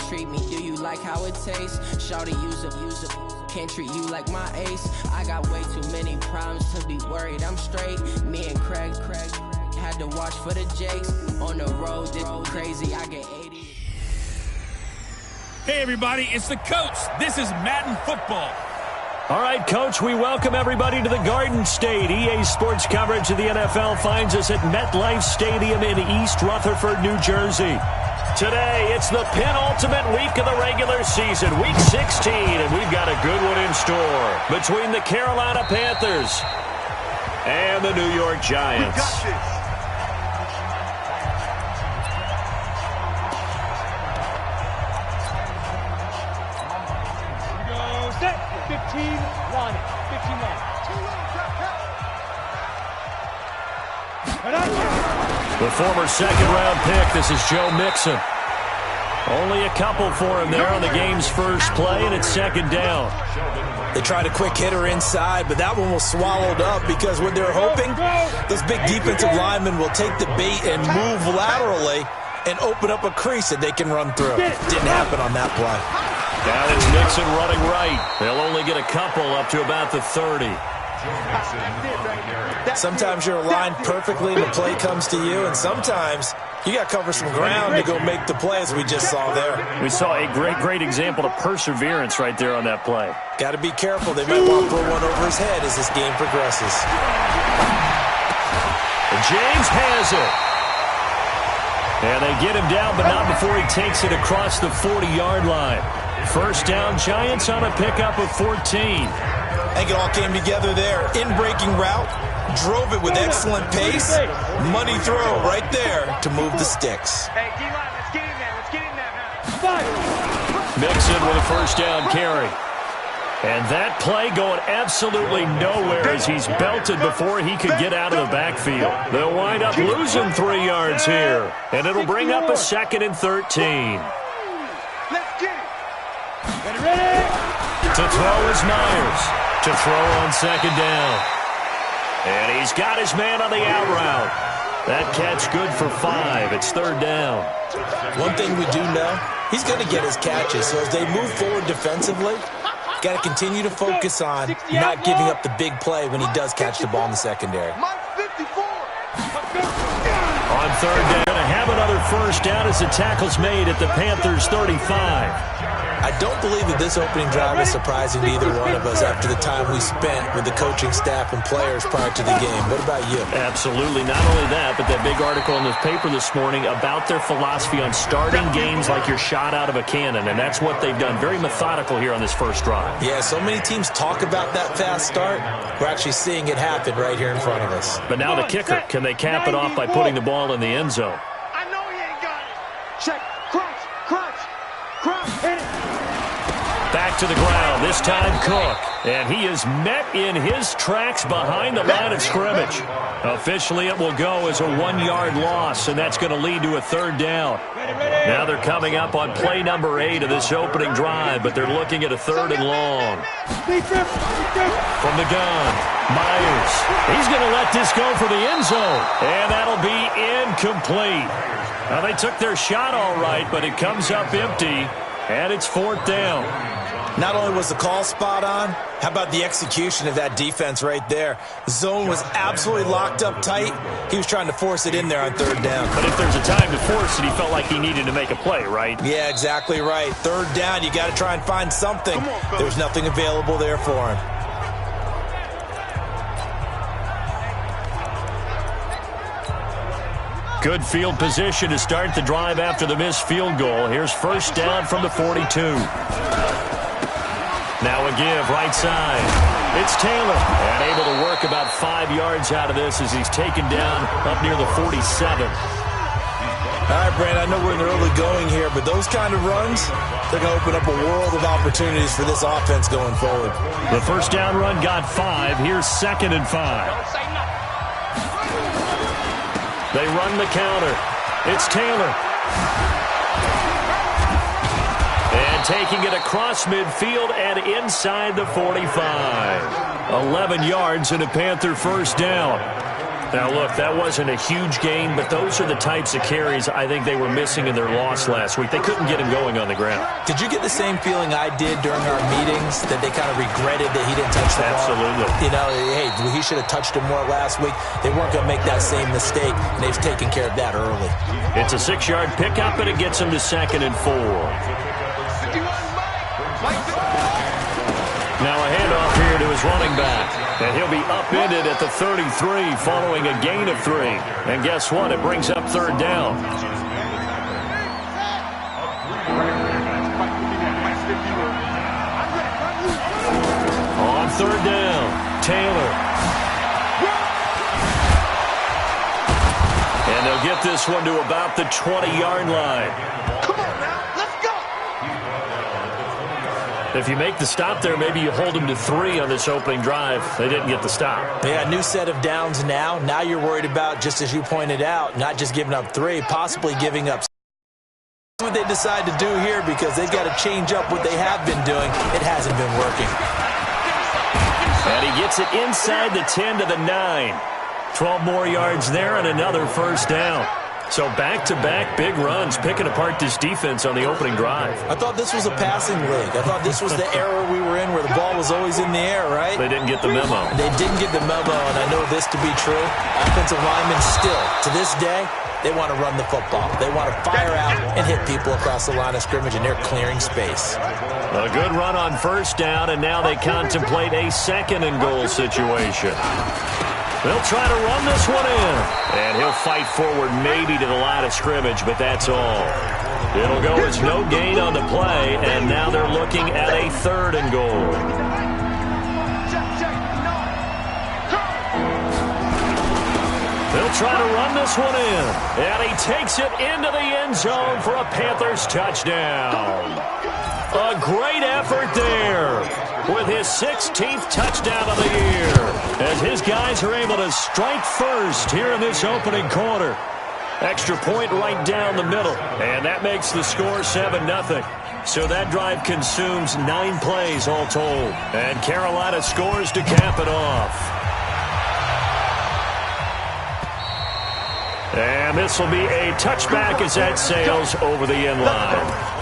treat me? Do you like how it tastes? Shawty, use a can't treat you like my ace. I got way too many problems to be worried. I'm straight. Me and Craig had to watch for the Jakes. On the road, this crazy. I get 80. Hey, everybody, it's the coach. This is Madden Football. All right, Coach, we welcome everybody to the Garden State. EA Sports coverage of the NFL finds us at MetLife Stadium in East Rutherford, New Jersey. Today, it's the penultimate week of the regular season, Week 16, and we've got a good one in store between the Carolina Panthers and the New York Giants. We got this. Set. 15 line. 15 line. The former second-round pick, this is Joe Mixon. Only a couple for him there on the game's first play, and it's second down. They tried a quick hitter inside, but that one was swallowed up because what they're hoping, those big defensive linemen will take the bait and move laterally and open up a crease that they can run through. Didn't happen on that play. Now it's Mixon running right. They'll only get a couple up to about the 30. Sometimes you're aligned perfectly and the play comes to you, and sometimes you got to cover some ground to go make the play, as we just saw there. We saw a great example of perseverance right there on that play. Got to be careful. They might want to throw one over his head as this game progresses. And James has it. And they get him down, but not before he takes it across the 40-yard line. First down, Giants on a pickup of 14. I think it all came together there. In-breaking route, drove it with excellent pace. Money throw right there to move the sticks. Hey, D-line, let's get in there. Let's get in there now. Mixon with a first down carry. And that play going absolutely nowhere as he's belted before he could get out of the backfield. They'll wind up losing 3 yards here. And it'll bring up a 2nd and 13. Let's get it. Ready? To throw is Myers. To throw on second down. And he's got his man on the out route. That catch good for 5. It's third down. One thing we do know, he's going to get his catches. So as they move forward defensively, got to continue to focus on not giving up the big play when he does catch the ball in the secondary. On third down, going to have another first down as the tackle's made at the Panthers' 35. I don't believe that this opening drive is surprising to either one of us after the time we spent with the coaching staff and players prior to the game. What about you? Absolutely. Not only that, but that big article in the paper this morning about their philosophy on starting games like you're shot out of a cannon, and that's what they've done. Very methodical here on this first drive. Yeah, so many teams talk about that fast start. We're actually seeing it happen right here in front of us. But now the kicker. Can they cap it off by putting the ball in the end zone? I know he ain't got it. Check. Crunch. Hit it. Back to the ground, this time Cook. And he is met in his tracks behind the line of scrimmage. Officially, it will go as a 1-yard loss, and that's going to lead to a third down. Now they're coming up on play number 8 of this opening drive, but they're looking at a 3rd and long. From the gun, Myers. He's going to let this go for the end zone, and that'll be incomplete. Now, they took their shot all right, but it comes up empty, and it's 4th down. Not only was the call spot on, how about the execution of that defense right there? Zone was absolutely locked up tight. He was trying to force it in there on 3rd down. But if there's a time to force it, he felt like he needed to make a play, right? Yeah, exactly right. 3rd down, you got to try and find something. There's nothing available there for him. Good field position to start the drive after the missed field goal. Here's first down from the 42. Now a give, right side. It's Taylor. And able to work about 5 yards out of this as he's taken down up near the 47. All right, Brand, I know we're in the early going here, but those kind of runs, they're going to open up a world of opportunities for this offense going forward. The first down run got 5. Here's 2nd and 5. They run the counter. It's Taylor. And taking it across midfield and inside the 45. 11 yards and a Panther first down. Now, look, that wasn't a huge gain, but those are the types of carries I think they were missing in their loss last week. They couldn't get him going on the ground. Did you get the same feeling I did during our meetings, that they kind of regretted that he didn't touch the ball? Absolutely. You know, hey, he should have touched him more last week. They weren't going to make that same mistake, and they've taken care of that early. It's a 6-yard pickup, and it gets him to 2nd and 4. Now a handoff here to his running back. And he'll be upended at the 33 following a gain of 3. And guess what? It brings up 3rd down. On 3rd down, Taylor. And they'll get this one to about the 20-yard line. If you make the stop there, maybe you hold them to 3 on this opening drive. They didn't get the stop. Yeah, new set of downs now. Now you're worried about, just as you pointed out, not just giving up 3, possibly giving up. What they decide to do here, because they've got to change up what they have been doing. It hasn't been working. And he gets it inside the 10 to the 9. 12 more yards there and another 1st down. So back-to-back big runs, picking apart this defense on the opening drive. I thought this was a passing league. I thought this was the era we were in where the ball was always in the air, right? They didn't get the memo. They didn't get the memo, and I know this to be true. Offensive linemen still, to this day, they want to run the football. They want to fire out and hit people across the line of scrimmage, and they're clearing space. A good run on 1st down, and now they contemplate a 2nd and goal situation. They'll try to run this one in. And he'll fight forward maybe to the line of scrimmage, but that's all. It'll go as no gain on the play, and now they're looking at a 3rd and goal. They'll try to run this one in. And he takes it into the end zone for a Panthers touchdown. A great effort there, with his 16th touchdown of the year, as his guys are able to strike first here in this opening quarter. Extra point right down the middle, and that makes the score 7-0. So that drive consumes 9 plays all told, and Carolina scores to cap it off. And this will be a touchback as that sails over the end line.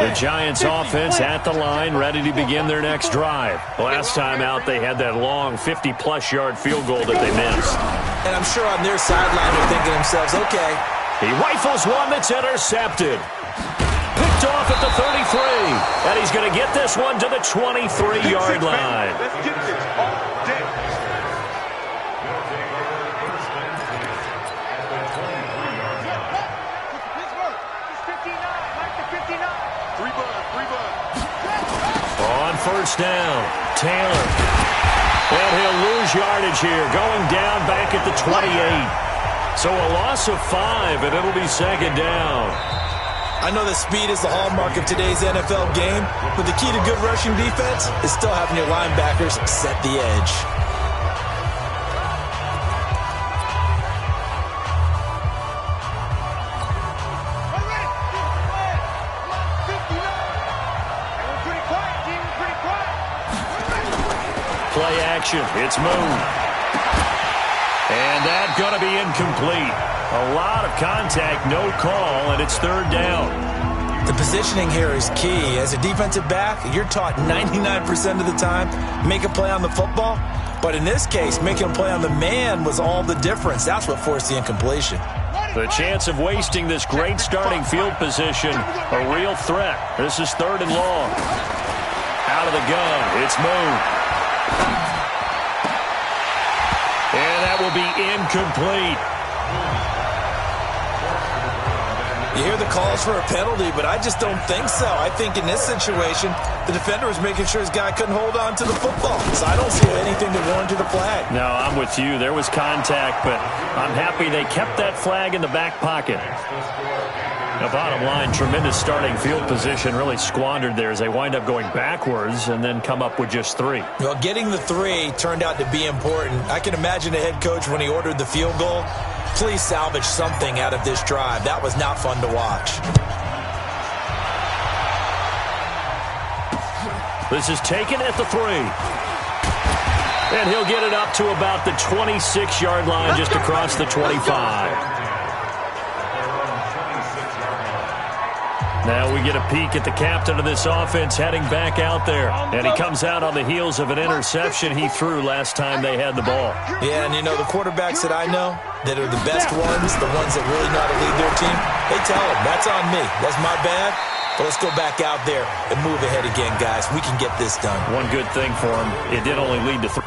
The Giants offense at the line, ready to begin their next drive. Last time out, they had that long 50-plus yard field goal that they missed. And I'm sure on their sideline they're thinking to themselves, okay. He rifles one that's intercepted. Picked off at the 33. And he's going to get this one to the 23-yard line. Let's get this all day. On 1st down, Taylor. And he'll lose yardage here, going down back at the 28. So a loss of 5, and it'll be 2nd down. I know that speed is the hallmark of today's NFL game, but the key to good rushing defense is still having your linebackers set the edge. Play action. It's moved. And that's going to be incomplete. A lot of contact, no call, and it's 3rd down. The positioning here is key. As a defensive back, you're taught 99% of the time, make a play on the football. But in this case, making a play on the man was all the difference. That's what forced the incompletion. The chance of wasting this great starting field position, a real threat. This is 3rd and long. Out of the gun. It's moved. And that will be incomplete. You hear the calls for a penalty, but I just don't think so. I think in this situation, the defender was making sure his guy couldn't hold on to the football. So I don't see anything that warranted a flag. No, I'm with you. There was contact, but I'm happy they kept that flag in the back pocket. The bottom line, tremendous starting field position, really squandered there as they wind up going backwards and then come up with just 3. Well, getting the 3 turned out to be important. I can imagine the head coach when he ordered the field goal. Please salvage something out of this drive. That was not fun to watch. This is taken at the 3. And he'll get it up to about the 26-yard line, just across the 25. Now we get a peek at the captain of this offense heading back out there. And he comes out on the heels of an interception he threw last time they had the ball. Yeah, and you know, the quarterbacks that I know that are the best ones, the ones that really know how to lead their team, they tell them, that's on me. That's my bad. But let's go back out there and move ahead again, guys. We can get this done. One good thing for him, it did only lead to 3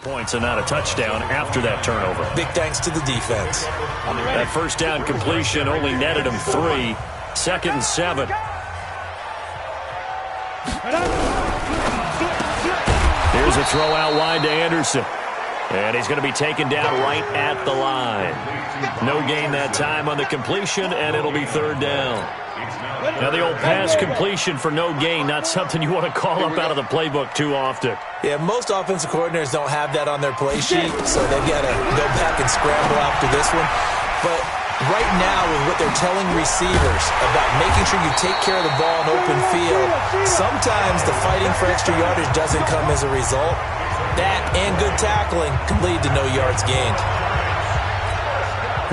points and not a touchdown after that turnover. Big thanks to the defense. That first down completion only netted him 3. 2nd and 7. Here's a throw out wide to Anderson. And he's going to be taken down right at the line. No gain that time on the completion, and it'll be 3rd down. Now, the old pass completion for no gain, not something you want to call up out of the playbook too often. Yeah, most offensive coordinators don't have that on their play sheet, so they've got to go back and scramble after this one. But right now, with what they're telling receivers about making sure you take care of the ball in open field, sometimes the fighting for extra yardage doesn't come as a result. That and good tackling can lead to no yards gained.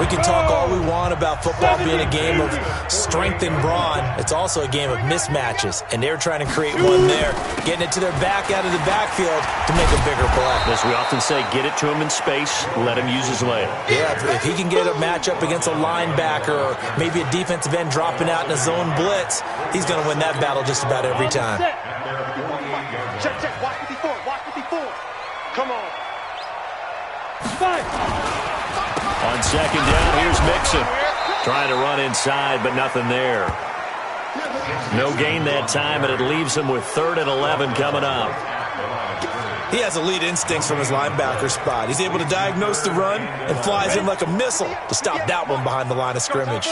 We can talk all we want about football being a game of strength and brawn. It's also a game of mismatches, and they're trying to create one there, getting it to their back out of the backfield to make a bigger play. As we often say, get it to him in space, let him use his leg. Yeah, if he can get a matchup against a linebacker or maybe a defensive end dropping out in a zone blitz, he's going to win that battle just about every time. Check, check. Watch 54. Watch 54. Come on. 5. On 2nd down, here's Mixon. Trying to run inside, but nothing there. No gain that time, and it leaves him with 3rd and 11 coming up. He has elite instincts from his linebacker spot. He's able to diagnose the run and flies in like a missile to stop that one behind the line of scrimmage.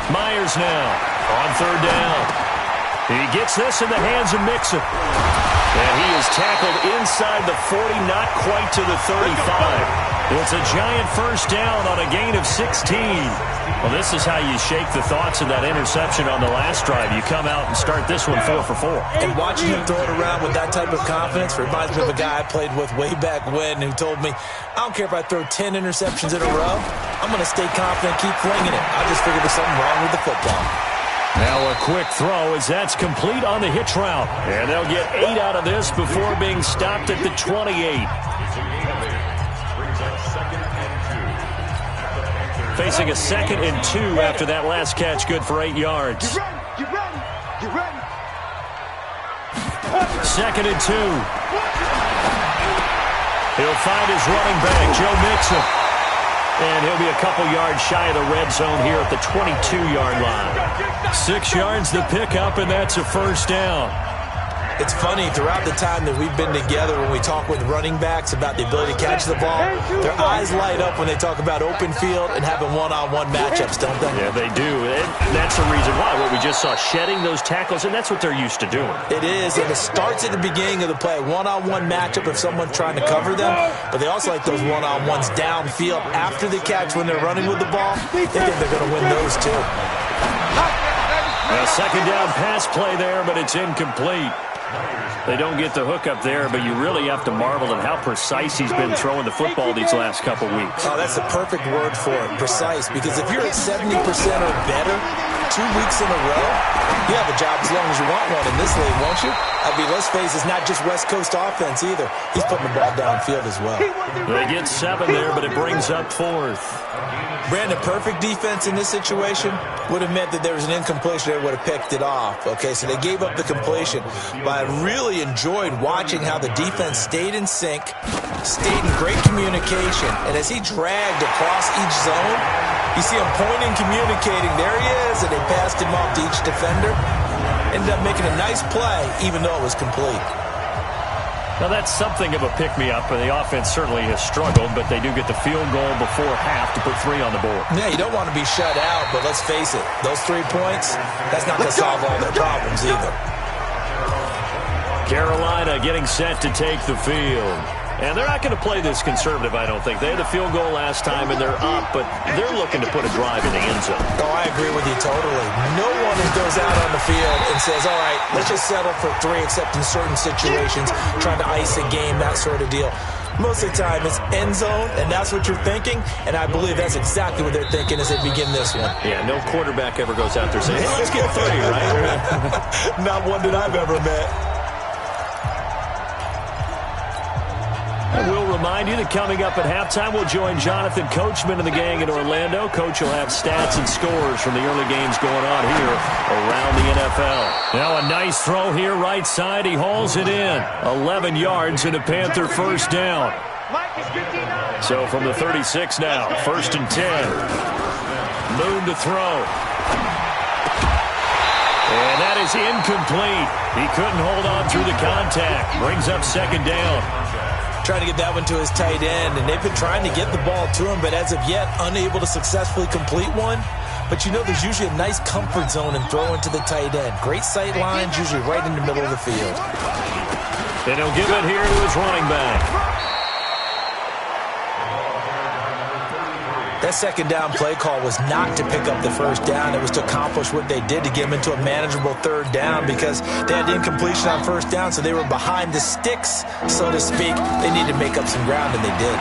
Myers now on 3rd down. He gets this in the hands of Mixon. And he is tackled inside the 40, not quite to the 35. It's a giant first down on a gain of 16. Well, this is how you shake the thoughts of that interception on the last drive. You come out and start this one 4 for 4. And watching him throw it around with that type of confidence reminds me of a guy I played with way back when who told me, I don't care if I throw 10 interceptions in a row. I'm going to stay confident, keep flinging it. I just figured there's something wrong with the football. Now a quick throw as that's complete on the hitch route. And they'll get 8 out of this before being stopped at the 28. Facing a 2nd and 2 after that last catch, good for 8 yards. You ready? You ready? 2nd and 2. He'll find his running back, Joe Mixon. And he'll be a couple yards shy of the red zone here at the 22-yard line. 6 yards the pickup, and that's a first down. It's funny, throughout the time that we've been together, when we talk with running backs about the ability to catch the ball, their eyes light up when they talk about open field and having one-on-one matchups, don't they? Yeah, they do. And that's the reason why. What we just saw, shedding those tackles, and that's what they're used to doing. It is, and it starts at the beginning of the play. One-on-one matchup if someone's trying to cover them, but they also like those one-on-ones downfield after the catch when they're running with the ball. They think they're going to win those too. A 2nd down pass play there, but it's incomplete. They don't get the hook up there, but you really have to marvel at how precise he's been throwing the football these last couple weeks. Oh, that's the perfect word for it, precise, because if you're at 70% or better 2 weeks in a row, you have a job as long as you want one in this league, won't you? I mean, let's face it, it's not just West Coast offense either. He's putting the ball downfield as well. They get 7 there, but it brings up 4th. Brandon, perfect defense in this situation would have meant that there was an incompletion. They would have picked it off. Okay, so they gave up the completion. But I really enjoyed watching how the defense stayed in sync, stayed in great communication. And as he dragged across each zone, you see him pointing, communicating. There he is, and they passed him off to each defender. Ended up making a nice play, even though it was complete. Now, that's something of a pick-me-up, and the offense certainly has struggled, but they do get the field goal before half to put 3 on the board. Yeah, you don't want to be shut out, but let's face it, those 3 points, that's not going to solve all their problems either. Carolina getting set to take the field. And they're not going to play this conservative, I don't think. They had a field goal last time, and they're up, but they're looking to put a drive in the end zone. Oh, I agree with you totally. No one goes out on the field and says, all right, let's just settle for 3, except in certain situations, trying to ice a game, that sort of deal. Most of the time, it's end zone, and that's what you're thinking, and I believe that's exactly what they're thinking as they begin this one. Yeah, no quarterback ever goes out there saying, hey, let's get 3, right? Not one that I've ever met. And we'll remind you that coming up at halftime, we'll join Jonathan Coachman and the gang in Orlando. Coach will have stats and scores from the early games going on here around the NFL. Now a nice throw here, right side. He hauls it in. 11 yards and a Panther first down. So from the 36 now, 1st and 10. Moon to throw. And that is incomplete. He couldn't hold on through the contact. Brings up 2nd down. Trying to get that one to his tight end, and they've been trying to get the ball to him, but as of yet, unable to successfully complete one. But you know there's usually a nice comfort zone in throwing to the tight end. Great sight lines, usually right in the middle of the field. And he'll give it here to his running back. That 2nd down play call was not to pick up the 1st down. It was to accomplish what they did to get him into a manageable 3rd down because they had incompletion on 1st down, so they were behind the sticks, so to speak. They needed to make up some ground, and they did.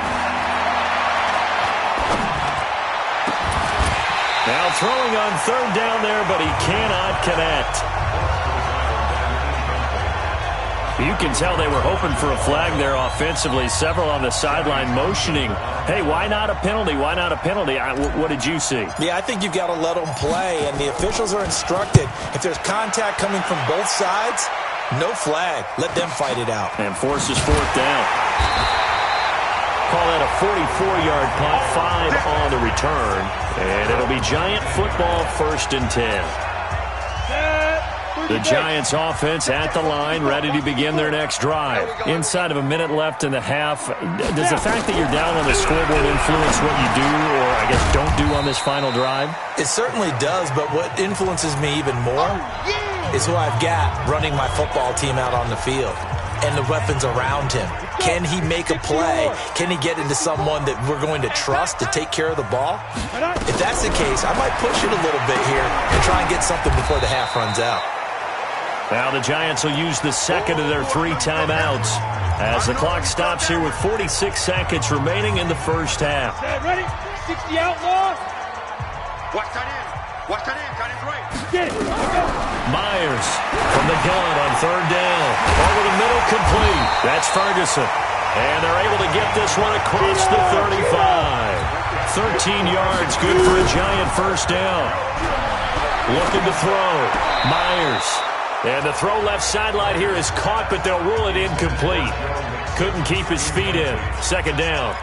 Now throwing on 3rd down there, but he cannot connect. You can tell they were hoping for a flag there offensively. Several on the sideline motioning, hey, why not a penalty? Why not a penalty? What did you see? Yeah, I think you've got to let them play, and the officials are instructed. If there's contact coming from both sides, no flag. Let them fight it out. And forces 4th down. Call that a 44-yard punt, 5 on the return. And it'll be Giant football, 1st and 10. The Giants offense at the line, ready to begin their next drive. Inside of a minute left in the half, does the fact that you're down on the scoreboard influence what you do, or I guess don't do on this final drive? It certainly does, but what influences me even more is who I've got running my football team out on the field and the weapons around him. Can he make a play? Can he get into someone that we're going to trust to take care of the ball? If that's the case, I might push it a little bit here and try and get something before the half runs out. Now the Giants will use the 2nd of their 3 timeouts as the clock stops here with 46 seconds remaining in the 1st half. Ready? 60 outlaws. Watch that in. Watch that in. Got it right. Get it. Myers from the gun on 3rd down. Over the middle, complete. That's Ferguson. And they're able to get this one across the 35. 13 yards, good for a Giant first down. Looking to throw. Myers. And the throw left sideline here is caught, but they'll rule it incomplete. Couldn't keep his feet in. 2nd down.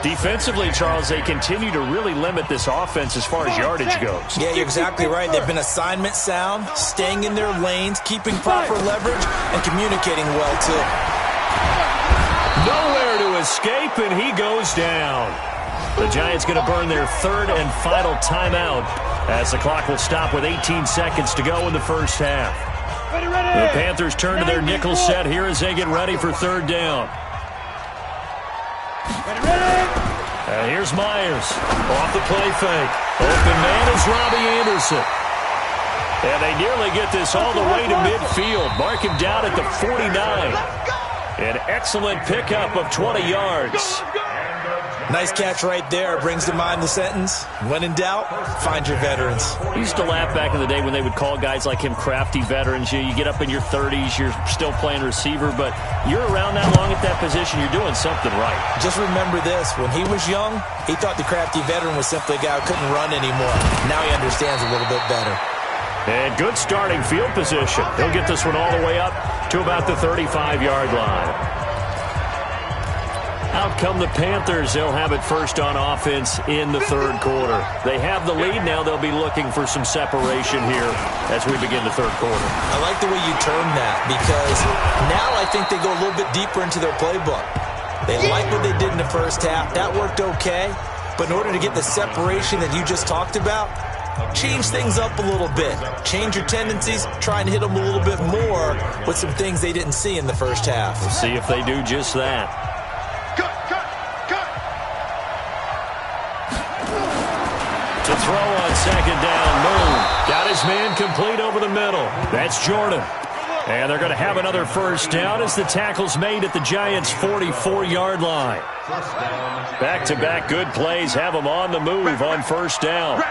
Defensively, Charles, they continue to really limit this offense as far as yardage goes. Yeah, you're exactly right. They've been assignment sound, staying in their lanes, keeping proper leverage, and communicating well, too. Nowhere to escape, and he goes down. The Giants going to burn their 3rd and final timeout as the clock will stop with 18 seconds to go in the 1st half. The Panthers turn to their nickel set here as they get ready for 3rd down. Here's Myers off the play fake. Open man is Robbie Anderson. And they nearly get this all the way to midfield. Mark him down at the 49. An excellent pickup of 20 yards. Nice catch right there. Brings to mind the sentence, when in doubt, find your veterans. I used to laugh back in the day when they would call guys like him crafty veterans. You get up in your 30s, you're still playing receiver, but you're around that long at that position, you're doing something right. Just remember this. When he was young, he thought the crafty veteran was simply a guy who couldn't run anymore. Now he understands a little bit better. And good starting field position. He'll get this one all the way up to about the 35-yard line. Out come the Panthers. They'll have it first on offense in the 3rd quarter. They have the lead now. They'll be looking for some separation here as we begin the 3rd quarter. I like the way you term that because now I think they go a little bit deeper into their playbook. They like what they did in the 1st half. That worked okay. But in order to get the separation that you just talked about, change things up a little bit. Change your tendencies. Try and hit them a little bit more with some things they didn't see in the 1st half. We'll see if they do just that. throw on second down. Moon got his man complete over the middle. That's Jordan. And they're going to have another first down as the tackle's made at the Giants' 44-yard line. Back-to-back good plays have them on the move on first down.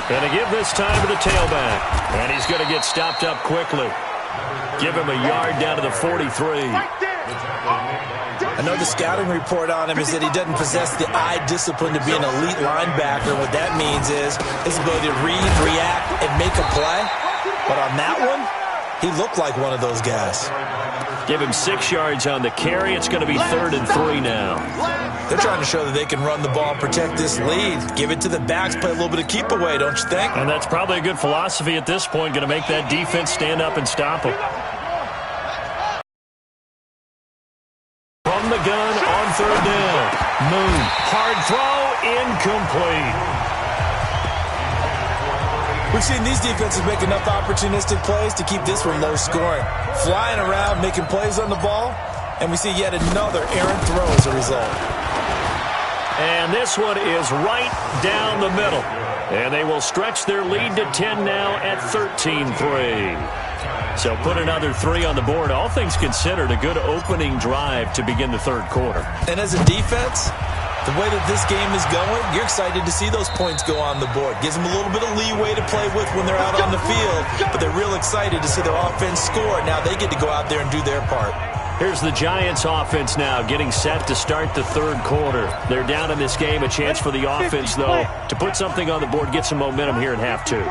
Going to give this time to the tailback. And he's going to get stopped up quickly. Give him a yard down to the 43. I know the scouting report on him is that he doesn't possess the eye discipline to be an elite linebacker. What that means is his ability to read, react, and make a play. But on that one, he looked like one of those guys. Give him 6 yards on the carry. It's going to be 3rd and 3 now. They're trying to show that they can run the ball and protect this lead. Give it to the backs, play a little bit of keep away, don't you think? And that's probably a good philosophy at this point, going to make that defense stand up and stop them. From the gun on 3rd down. Moon, hard throw, incomplete. We've seen these defenses make enough opportunistic plays to keep this one low scoring. Flying around, making plays on the ball, and we see yet another errant throw as a result. And this one is right down the middle. And they will stretch their lead to 10 now at 13-3. So put another 3 on the board. All things considered, a good opening drive to begin the 3rd quarter. And as a defense, the way that this game is going, you're excited to see those points go on the board. Gives them a little bit of leeway to play with when they're out on the field, but they're real excited to see their offense score. Now they get to go out there and do their part. Here's the Giants offense now getting set to start the 3rd quarter. They're down in this game. A chance for the offense, though, to put something on the board, get some momentum here in half 2.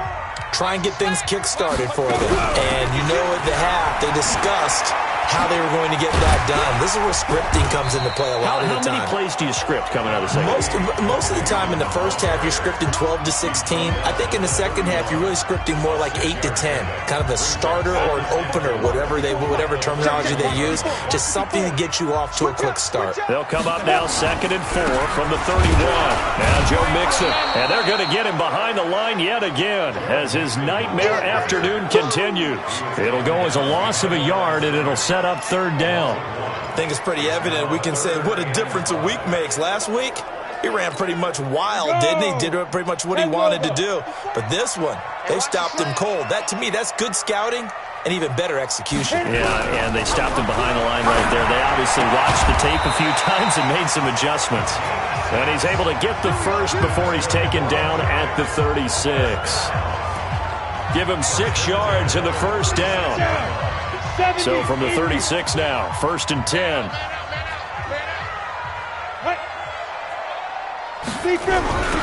Try and get things kick-started for them. And you know at the half, they discussed how they were going to get that done. This is where scripting comes into play a lot of the time. How many plays do you script coming out of the second half? Most of the time in the first half, you're scripting 12 to 16. I think in the second half, you're really scripting more like 8 to 10. Kind of a starter or an opener, whatever terminology they use. Just something to get you off to a quick start. They'll come up now 2nd and 4 from the 31. Now Joe Mixon. And they're going to get him behind the line yet again as his nightmare afternoon continues. It'll go as a loss of a yard, and it'll set up 3rd down. I think it's pretty evident. We can say what a difference a week makes. Last week, he ran pretty much wild, didn't he? Did pretty much what he wanted to do. But this one, they stopped him cold. That, to me, that's good scouting and even better execution. Yeah, and they stopped him behind the line right there. They obviously watched the tape a few times and made some adjustments. And he's able to get the first before he's taken down at the 36. Give him 6 yards in the first down. So from the 36 now, 1st and 10.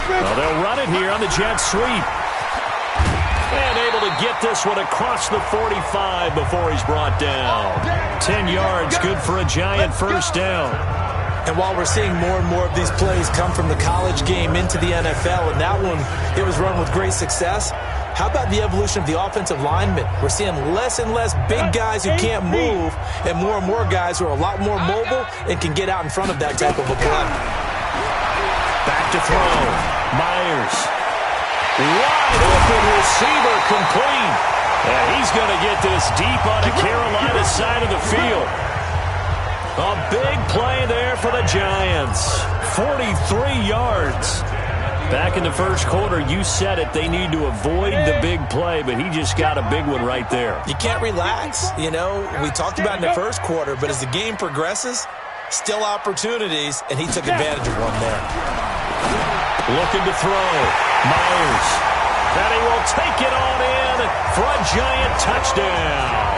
Well, they'll run it here on the jet sweep. And able to get this one across the 45 before he's brought down. 10 yards, good for a Giant first down. And while we're seeing more and more of these plays come from the college game into the NFL, and that one, it was run with great success, how about the evolution of the offensive linemen? We're seeing less and less big guys who can't move and more guys who are a lot more mobile and can get out in front of that type of a play. Back to throw. Myers. Wide open receiver complete. And he's going to get this deep on the Carolina side of the field. A big play there for the Giants. 43 yards. Back in the first quarter, you said it, they need to avoid the big play, but he just got a big one right there. You can't relax. You know, we talked about in the first quarter, but as the game progresses, still opportunities, and he took advantage of one there. Looking to throw. Myers. And he will take it on in for a Giant touchdown.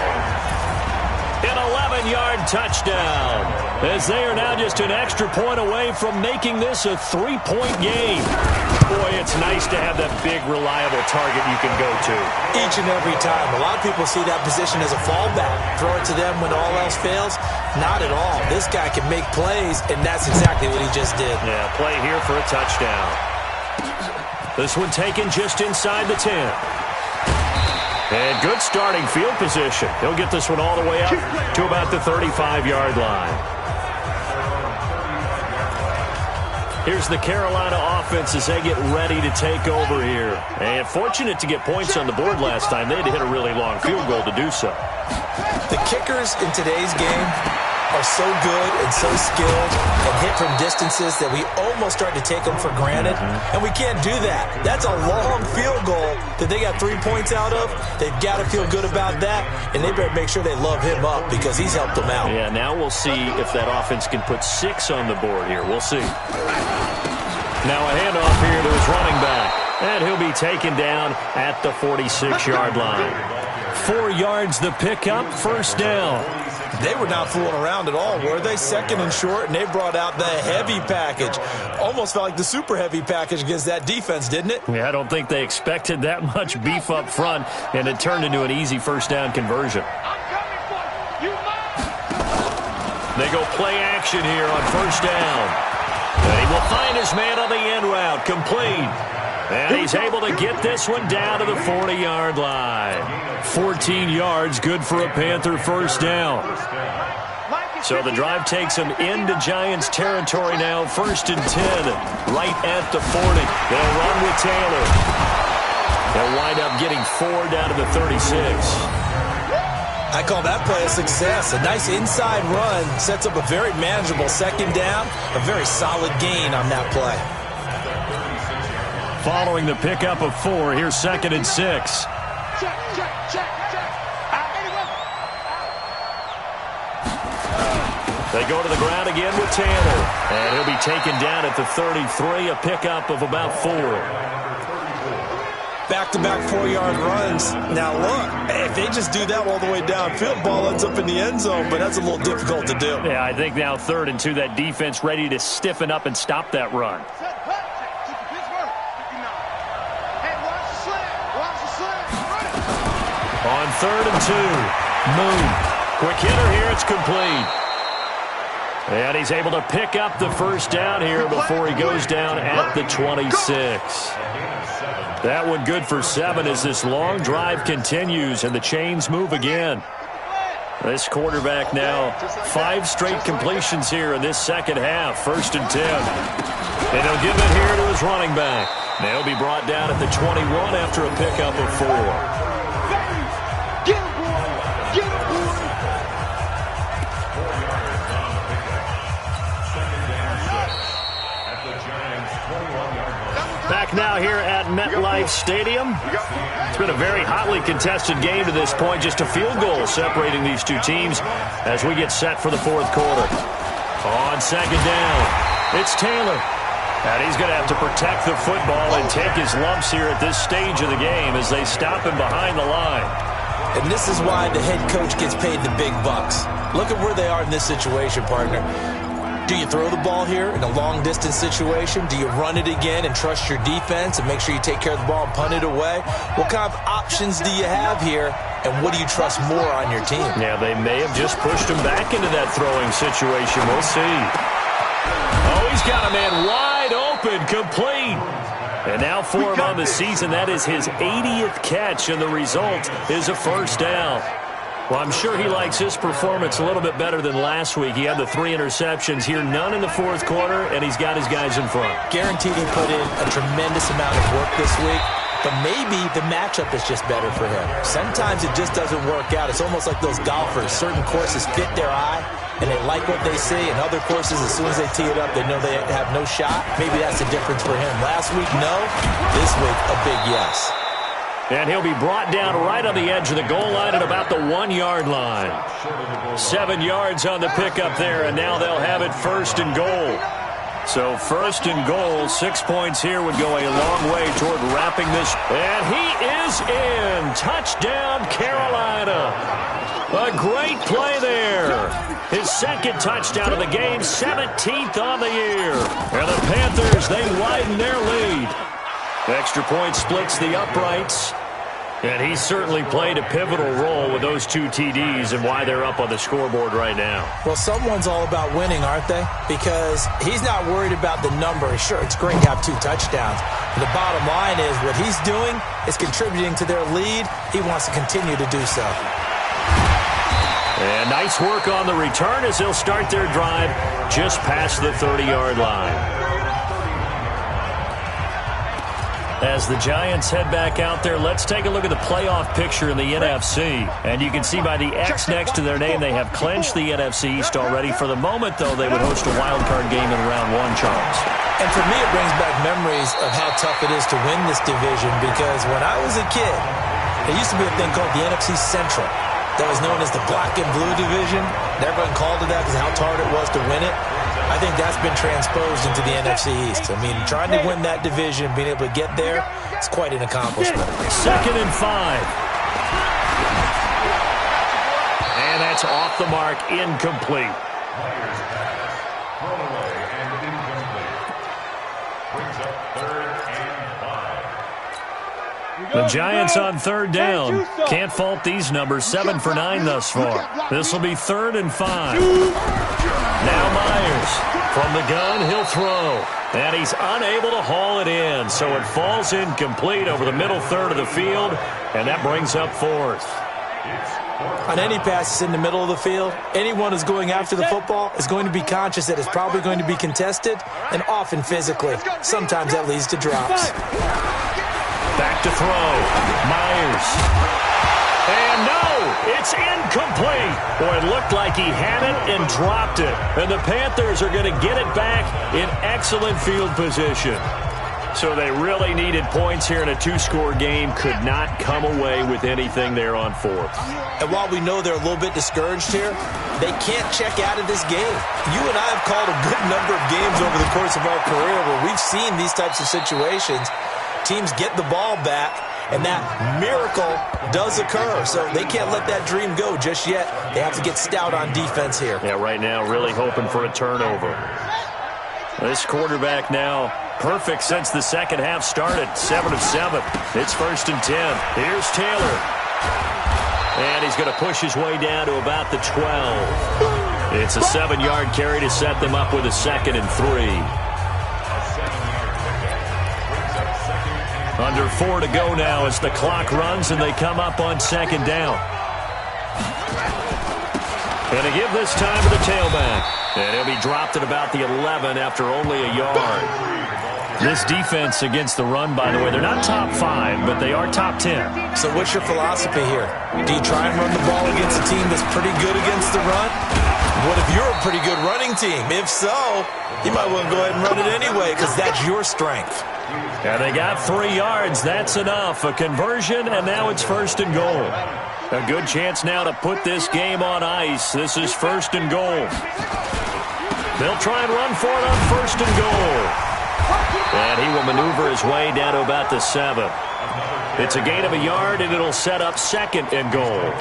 An 11-yard touchdown, as they are now just an extra point away from making this a 3-point game. Boy, it's nice to have that big, reliable target you can go to. Each and every time. A lot of people see that position as a fallback. Throw it to them when all else fails. Not at all. This guy can make plays, and that's exactly what he just did. Yeah, play here for a touchdown. This one taken just inside the 10. And good starting field position. He'll get this one all the way up to about the 35-yard line. Here's the Carolina offense as they get ready to take over here. And fortunate to get points on the board last time. They had to hit a really long field goal to do so. The kickers in today's game, are so good and so skilled and hit from distances that we almost start to take them for granted, and we can't do that. That's a long field goal that they got 3 points out of. They've got to feel good about that, and they better make sure they love him up because he's helped them out. Yeah, now we'll see if that offense can put 6 on the board here. We'll see. Now a handoff here to his running back, and he'll be taken down at the 46-yard line. 4 yards the pickup, first down. They were not fooling around at all, were they? Second and short, and they brought out the heavy package. Almost felt like the super heavy package against that defense, didn't it? Yeah, I don't think they expected that much beef up front, and it turned into an easy first down conversion. They go play action here on first down. And he will find his man on the end route, complete. And he's able to get this one down to the 40-yard line. 14 yards, good for a Panther first down. So the drive takes him into Giants territory now, first and 10, right at the 40. They'll run with Taylor. They'll wind up getting 4 down to the 36. I call that play a success. A nice inside run sets up a very manageable second down, a very solid gain on that play. Following the pickup of 4, here's second and 6. They go to the ground again with Taylor, and he'll be taken down at the 33, a pickup of about 4. Back-to-back 4-yard runs. Now look, if they just do that all the way downfield, ball ends up in the end zone, but that's a little difficult to do. Yeah, I think now 3rd and 2, that defense ready to stiffen up and stop that run. On 3rd and 2, Moon. Quick hitter here, it's complete. And he's able to pick up the first down here before he goes down at the 26. That one good for 7 as this long drive continues and the chains move again. This quarterback now 5 straight completions here in this second half, first and 10. And he'll give it here to his running back. They'll be brought down at the 21 after a pickup of 4. Back now here at MetLife Stadium. It's been a very hotly contested game to this point. Just a field goal separating these two teams as we get set for the 4th quarter. On second down, it's Taylor. And he's going to have to protect the football and take his lumps here at this stage of the game as they stop him behind the line. And this is why the head coach gets paid the big bucks. Look at where they are in this situation, partner. Do you throw the ball here in a long-distance situation? Do you run it again and trust your defense and make sure you take care of the ball and punt it away? What kind of options do you have here, and what do you trust more on your team? Yeah, they may have just pushed him back into that throwing situation. We'll see. Oh, he's got a man wide open, complete. And now for him on the season, that is his 80th catch, and the result is a first down. Well, I'm sure he likes his performance a little bit better than last week. He had the 3 interceptions here, none in the 4th quarter, and he's got his guys in front. Guaranteed he put in a tremendous amount of work this week, but maybe the matchup is just better for him. Sometimes it just doesn't work out. It's almost like those golfers. Certain courses fit their eye, and they like what they see, and other courses, as soon as they tee it up, they know they have no shot. Maybe that's the difference for him. Last week, no. This week, a big yes. And he'll be brought down right on the edge of the goal line at about the 1-yard line. 7 yards on the pickup there, and now they'll have it first and goal. So first and goal, 6 points here would go a long way toward wrapping this. And he is in. Touchdown, Carolina. A great play there. His 2nd touchdown of the game, 17th on the year. And the Panthers, they widen their lead. Extra point splits the uprights. And he's certainly played a pivotal role with those 2 TDs and why they're up on the scoreboard right now. Well, someone's all about winning, aren't they? Because he's not worried about the number. Sure, it's great to have 2 touchdowns. But the bottom line is what he's doing is contributing to their lead. He wants to continue to do so. And nice work on the return as they'll start their drive just past the 30-yard line. As the Giants head back out there, let's take a look at the playoff picture in the NFC. And you can see by the X next to their name, they have clinched the NFC East already. For the moment, though, they would host a wild card game in round 1, Charles. And for me, it brings back memories of how tough it is to win this division, because when I was a kid, there used to be a thing called the NFC Central that was known as the black and blue division. Everyone called it that because of how hard it was to win it. I think that's been transposed into the NFC East. I mean, trying to win that division, being able to get there, it's quite an accomplishment. 2nd and 5. And that's off the mark, incomplete. The Giants on 3rd down. Can't fault these numbers. 7 for 9 thus far. This will be 3rd and 5. Now Myers from the gun. He'll throw. And he's unable to haul it in. So it falls incomplete over the middle third of the field. And that brings up 4th. On any passes in the middle of the field, anyone who's going after the football is going to be conscious that it's probably going to be contested, and often physically. Sometimes that leads to drops. Back to throw. Myers. And no, it's incomplete. Boy, it looked like he had it and dropped it. And the Panthers are going to get it back in excellent field position. So they really needed points here in a 2-score game. Could not come away with anything there on 4th. And while we know they're a little bit discouraged here, they can't check out of this game. You and I have called a good number of games over the course of our career where we've seen these types of situations. Teams get the ball back, and that miracle does occur. So they can't let that dream go just yet. They have to get stout on defense here. Yeah, right now really hoping for a turnover. This quarterback now perfect since the second half started. 7 of 7. It's 1st and 10. Here's Taylor. And he's going to push his way down to about the 12. It's a 7-yard carry to set them up with a 2nd and 3. Under 4 to go now as the clock runs and they come up on 2nd down. Going to give this time to the tailback. And he'll be dropped at about the 11 after only a yard. This defense against the run, by the way, they're not top 5, but they are top 10. So what's your philosophy here? Do you try and run the ball against a team that's pretty good against the run? What if you're a pretty good running team? If so, you might want to go ahead and run it anyway because that's your strength. And they got 3 yards. That's enough. A conversion, and now it's 1st and goal. A good chance now to put this game on ice. This is 1st and goal. They'll try and run for it on 1st and goal. And he will maneuver his way down to about the 7. It's a gain of a yard, and it'll set up 2nd and goal.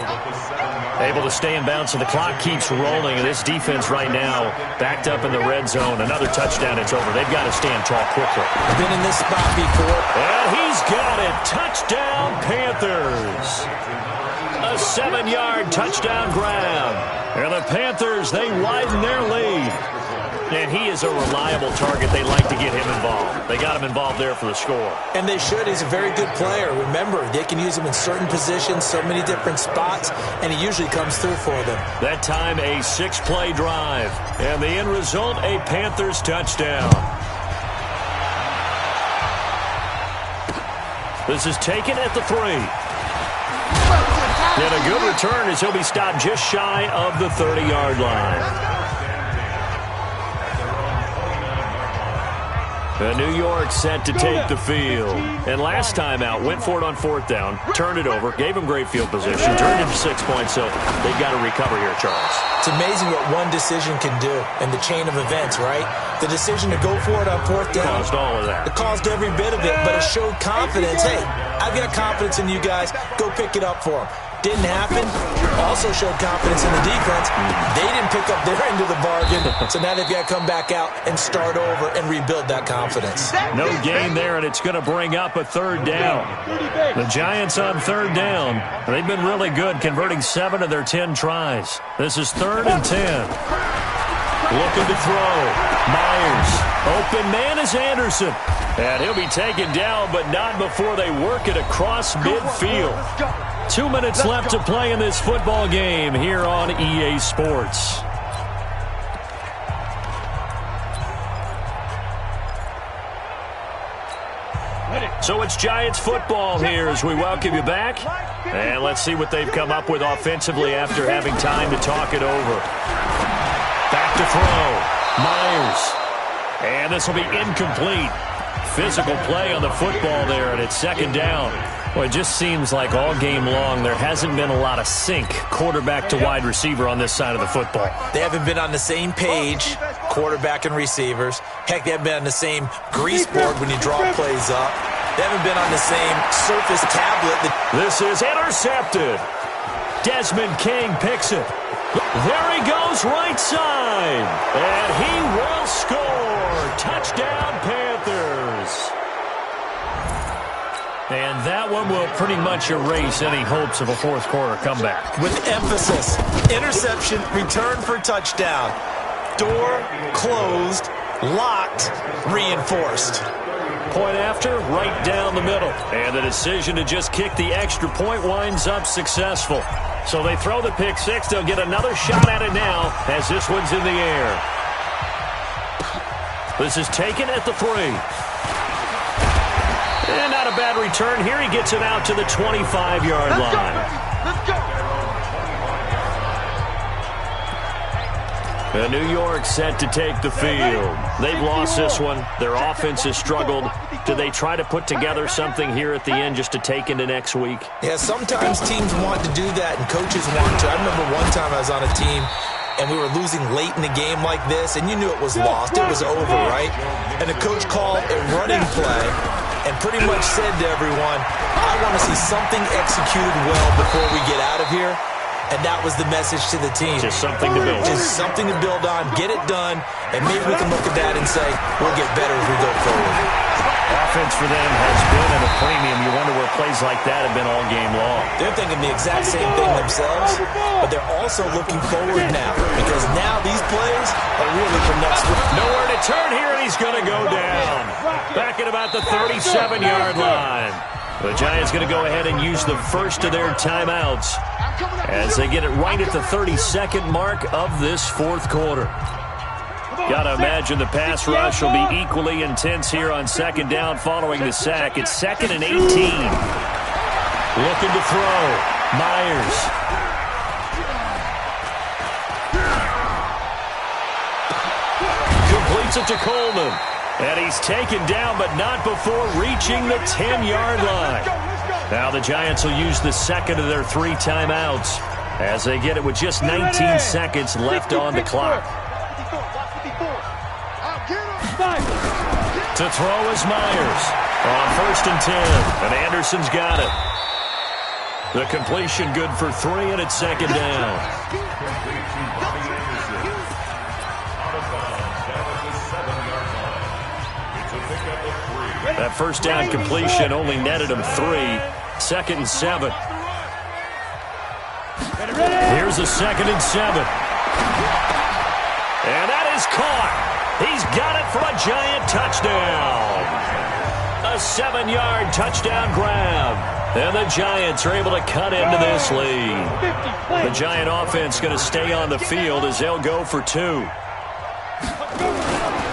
Able to stay in bounds, and the clock keeps rolling. And this defense right now backed up in the red zone. Another touchdown, it's over. They've got to stand tall quickly. Been in this spot before. And he's got it. Touchdown, Panthers. A 7-yard touchdown grab. And the Panthers, they widen their lead. And he is a reliable target. They like to get him involved. They got him involved there for the score. And they should. He's a very good player. Remember, they can use him in certain positions, so many different spots, and he usually comes through for them. That time, a 6-play drive. And the end result, a Panthers touchdown. This is taken at the 3. And a good return as he'll be stopped just shy of the 30-yard line. New York set to take the field. And last time out, went for it on 4th down, turned it over, gave them great field position, turned into 6 points, so they've got to recover here, Charles. It's amazing what one decision can do in the chain of events, right? The decision to go for it on 4th down. Caused all of that. It caused every bit of it, but it showed confidence. Hey, I've got confidence in you guys. Go pick it up for them. Didn't happen. Also showed confidence in the defense. They didn't pick up their end of the bargain, so now they've got to come back out and start over and rebuild that confidence. No gain there, and it's going to bring up a 3rd down. The Giants on 3rd down. They've been really good, converting 7 of their 10 tries. This is 3rd and 10. Looking to throw. Myers. Open man is Anderson. And he'll be taken down, but not before they work it across midfield. 2 minutes left to play in this football game here on EA Sports. So it's Giants football here as we welcome you back. And let's see what they've come up with offensively after having time to talk it over. Back to throw. Myers. And this will be incomplete. Physical play on the football there, and it's second down. Well, it just seems like all game long there hasn't been a lot of sync quarterback to wide receiver on this side of the football. They haven't been on the same page, quarterback and receivers. Heck, they haven't been on the same grease board when you draw plays up. They haven't been on the same Surface tablet. This is intercepted. Desmond King picks it. There he goes right side. And he will score. Touchdown, Panthers. And that one will pretty much erase any hopes of a fourth quarter comeback. With emphasis, interception, return for touchdown. Door closed, locked, reinforced. Point after, right down the middle. And the decision to just kick the extra point winds up successful. So they throw the pick six. They'll get another shot at it now as this one's in the air. This is taken at the 3. And not a bad return here. He gets it out to the 25-yard line. Let's go. And New York set to take the field. They've lost this one. Their offense has struggled. Do they try to put together something here at the end just to take into next week? Yeah, sometimes teams want to do that and coaches want to. I remember one time I was on a team and we were losing late in the game like this, and you knew it was lost. It was over, right? And the coach called a running play and pretty much said to everyone, I want to see something executed well before we get out of here. And that was the message to the team. Just something to build on. Just something to build on, get it done, and maybe we can look at that and say, we'll get better as we go forward. Offense for them has been at a premium. You wonder where plays like that have been all game long. They're thinking the exact same thing themselves, but they're also looking forward now, because now these plays are really for next week. Nowhere to turn here, and he's going to go down. Back at about the 37-yard line. The Giants going to go ahead and use the first of their timeouts as they get it right at the 32nd mark of this fourth quarter. Got to imagine the pass rush will be equally intense here on second down following the sack. It's 2nd and 18. Looking to throw. Myers. Completes it to Coleman. And he's taken down, but not before reaching the 10-yard line. Now the Giants will use the second of their 3 timeouts as they get it with just 19 seconds left on the clock. To throw is Myers on 1st and 10, and Anderson's got it. The completion good for 3, and it's 2nd down. That first down completion only netted him 3. 2nd and 7. Here's a 2nd and 7. And that is caught. He's got it for a Giant touchdown. A 7-yard touchdown grab. And the Giants are able to cut into this lead. The Giant offense going to stay on the field as they'll go for 2.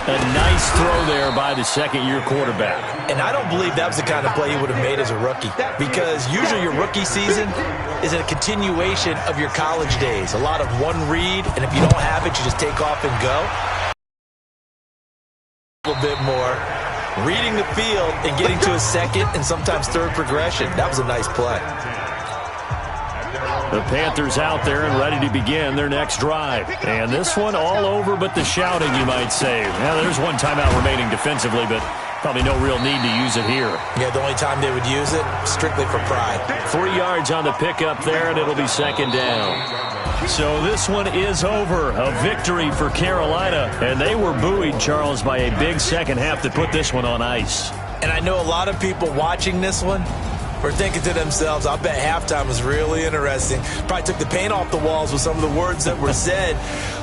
A nice throw there by the second-year quarterback. And I don't believe that was the kind of play he would have made as a rookie, because usually your rookie season is a continuation of your college days. A lot of one read, and if you don't have it, you just take off and go. A little bit more reading the field and getting to a second and sometimes third progression. That was a nice play. The Panthers out there and ready to begin their next drive. And this one all over but the shouting, you might say. Now, there's one timeout remaining defensively, but probably no real need to use it here. Yeah, the only time they would use it, strictly for pride. 3 yards on the pickup there, and it'll be 2nd down. So this one is over. A victory for Carolina. And they were buoyed, Charles, by a big second half that put this one on ice. And I know a lot of people watching this one were thinking to themselves, I bet halftime was really interesting. Probably took the paint off the walls with some of the words that were said.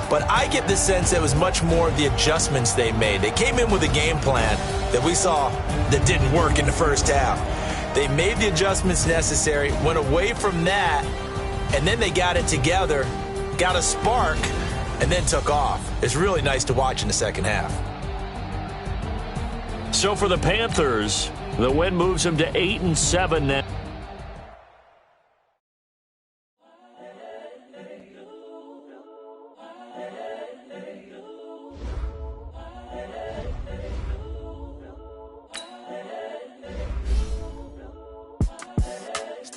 But I get the sense it was much more of the adjustments they made. They came in with a game plan that we saw that didn't work in the first half. They made the adjustments necessary, went away from that, and then they got it together, got a spark, and then took off. It's really nice to watch in the second half. So for the Panthers, The win moves them to 8-7 now.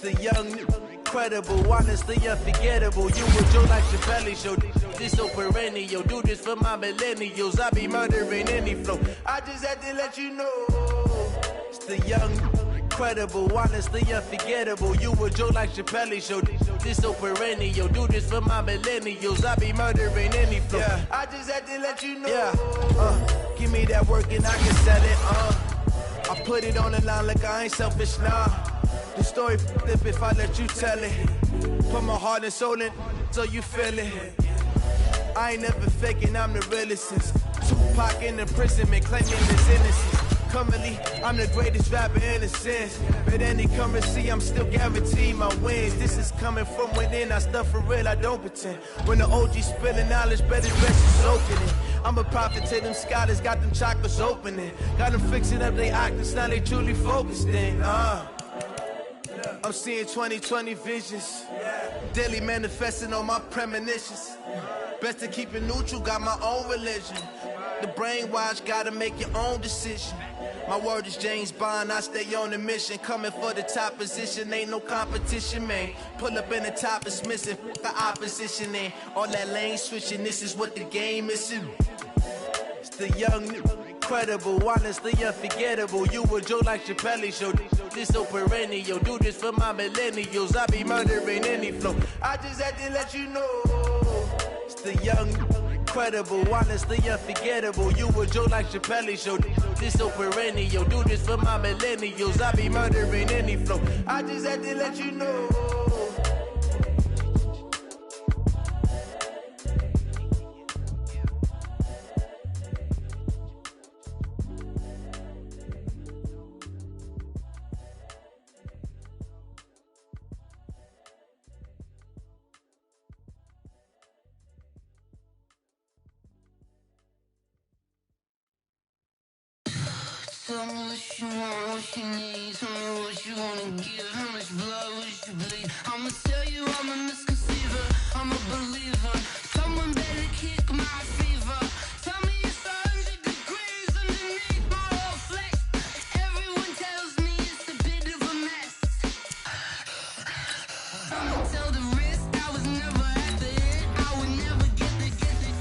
The young, incredible, honestly unforgettable. You were Joe like Chappelle show. This so perennial. Do this for my millennials. I be murdering any flow. I just had to let you know. It's the young, incredible, honestly unforgettable. You were Joe like Chappelle show. This so perennial. Do this for my millennials. I be murdering any flow. Yeah. I just had to let you know. Yeah. Give me that work and I can sell it. I put it on the line like I ain't selfish now. The story flip if I let you tell it. Put my heart and soul in so you feel it. I ain't never faking, I'm the realest since Tupac in imprisonment claiming his innocence. Currently, I'm the greatest rapper in a sense. But any currency, I'm still guaranteed my wins. This is coming from within, I stuff for real, I don't pretend. When the OG spilling knowledge, bet his best is soaking it. I'm a prophet to them scholars, got them chakras opening. Got them fixing up their octaves, now they truly focused in. I'm seeing 2020 visions. Daily manifesting on my premonitions. Best to keep it neutral, got my own religion. The brainwash, gotta make your own decision. My word is James Bond, I stay on the mission. Coming for the top position, ain't no competition, man. Pull up in the top, it's missing, the opposition, and all that lane switching, this is what the game is. It's the young, incredible, honestly unforgettable. You were Joe like Chappelle show. This so perennial. Do this for my millennials. I be murdering any flow. I just had to let you know. It's the young, incredible, honestly unforgettable. You were Joe like Chappelle show. This so perennial. Do this for my millennials. I be murdering any flow. I just had to let you know. Tell me what you want, what you need. Tell me what you wanna give. How much blood would you bleed? I'ma tell you I'm a misconceiver. I'm a believer. Someone better kick my fever. Tell me it's 100 degrees underneath my whole flesh. Everyone tells me it's a bit of a mess. I'ma tell the risk I was never at the end. I would never get it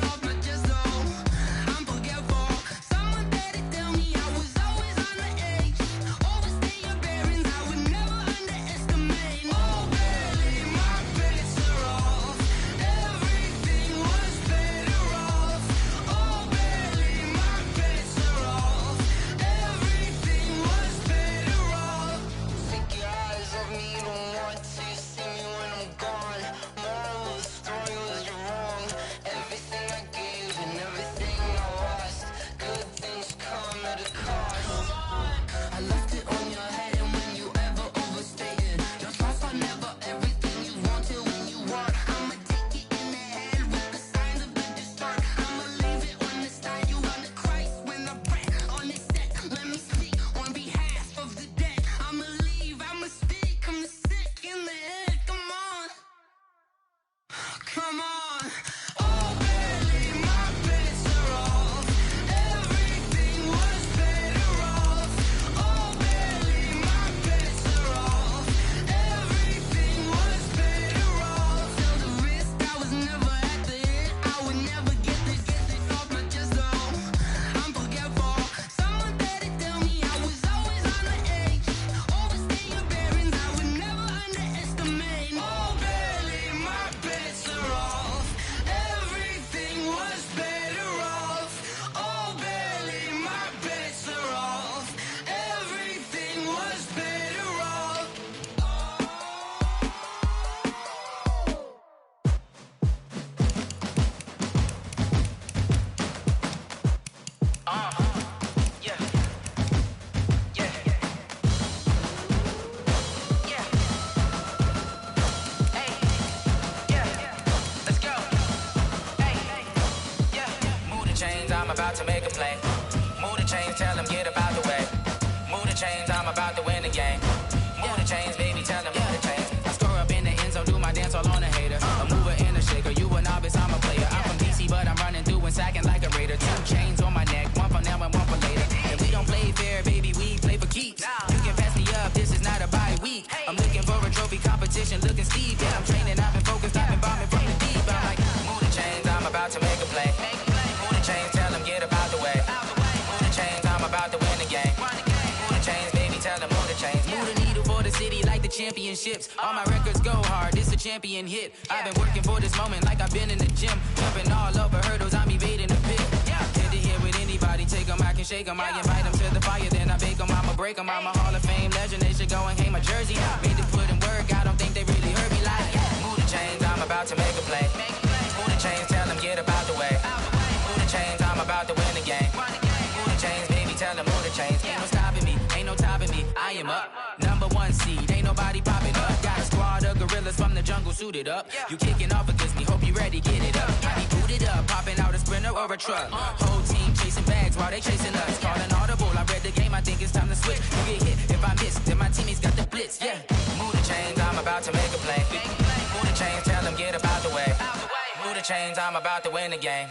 off my chest though. I'm forgetful. Someone better tell me I was always on the edge. Overstay your bearings, I would never underestimate. about to win the game. Move the chains, baby, tell them move the chains. I score up in the end zone, do my dance all on a hater. A mover and a shaker, you a novice, I'm a player. I'm from DC, but I'm running through and sacking like a raider. 2 chains on my neck, one for now and one for later. If we don't play fair, baby, we play for keeps. You can pass me up, this is not a bye week. I'm looking for a trophy competition, looking steep. Yeah, I'm training, I've been focused, I've been bombing from the deep. I'm like, move the chains, I'm about to make a play. Move the chains, tell them get up out the way. Move the chains, I'm about to win the game. Move the chains, baby, tell them move the chains. Move the needle for the city like the championships. All my records go hard, this a champion hit. I've been working for this moment like I've been in the gym. Jumping all over hurdles, I'm evading the pit. Head to head with anybody, take them, I can shake them. I invite them to the fire, then I bake them, I'ma break them. I'm a Hall of Fame legend, they should go and hang my jersey. Made to put in work, I don't think they really heard me like. Move the chains, I'm about to make a play. Move the chains, tell them get up out the way. Move the chains, I'm about to win the game. Move the chains, baby, tell them move the chains. Ain't no stopping me, ain't no topping me, I am up. #1 seed, ain't nobody popping up. Got a squad of gorillas from the jungle suited up. You kicking off against me, hope you ready, get it up. I be booted up, popping out a sprinter or a truck. Whole team chasing bags while they chasing us. Calling audible, I read the game, I think it's time to switch. You get hit if I miss, then my teammates got the blitz, yeah. Move the chains, I'm about to make a play. Move the chains, tell them get up out the way. Move the chains, I'm about to win the game.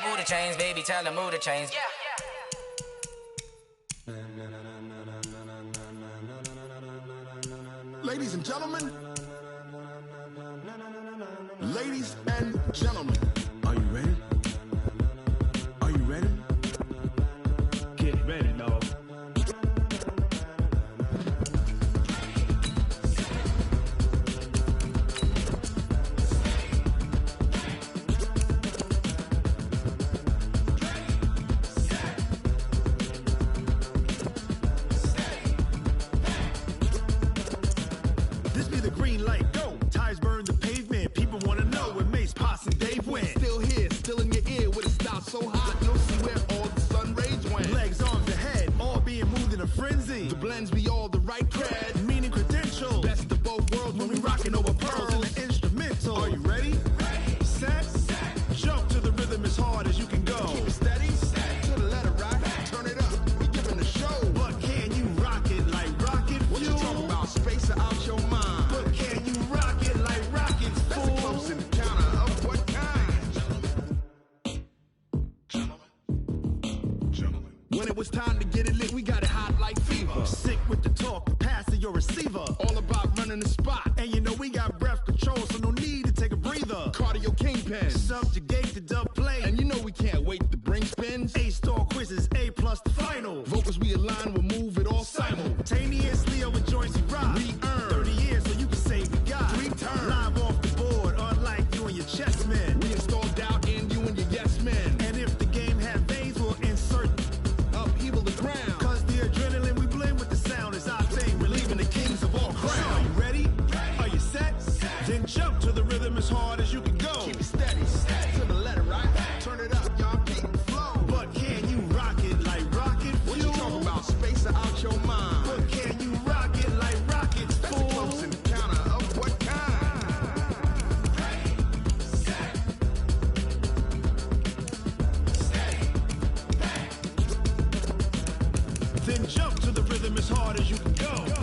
Move the chains, baby, tell them move the chains. Ladies and gentlemen, ladies and gentlemen, are you ready? Are you ready? Get ready, dog. This be the green light, go. Tires burn the pavement. People wanna know where Mace, Pops, and Dave went. Still here, still in your ear with a style so hot, you'll see where all the sun rays went. Legs, arms, the head, all being moved in a frenzy. The blends be all the right cred, meaning credentials. Best of both worlds when we rockin' over pearls in the instrumental. Are you ready? Set, jump to the rhythm as hard as you can go. Keep it steady, to the letter right. Turn it up, we giving the show. But can you rock it like rocket fuel? What you talking about? Space out your mind. But can you rock it like rockets? That's a close encounter of what kind? Gentlemen. When it was time to get it lit, we got it hot like fever. Sick with the talk, the pass to your receiver. All about running the spot. And you know we got breath control, so no need to take a breather. Cardio kingpin, subjugate the dub play. And you know we can't wait to bring spins. A-star quizzes, A+ the final. Vocals we align, we'll move it all simultaneously over joints we rock. We earn 30 years, so you can say we got 3 turns. Live off the board, unlike you and your chess men. We install doubt in you and your yes men. And if the game had veins, we'll insert upheaval the ground. Cause the adrenaline we blend with the sound is our thing, relieving the kings of all crowns. So are you ready? Are you set? Then jump to the rhythm as hard as you can go. Keep it steady, to the letter right. Turn it up, y'all keep the flow. But can you rock it like rocket fuel? What you talking about? Space out your mind. But can you rock it like rockets? That's a close encounter of what kind? Then jump to the rhythm as hard as you can go.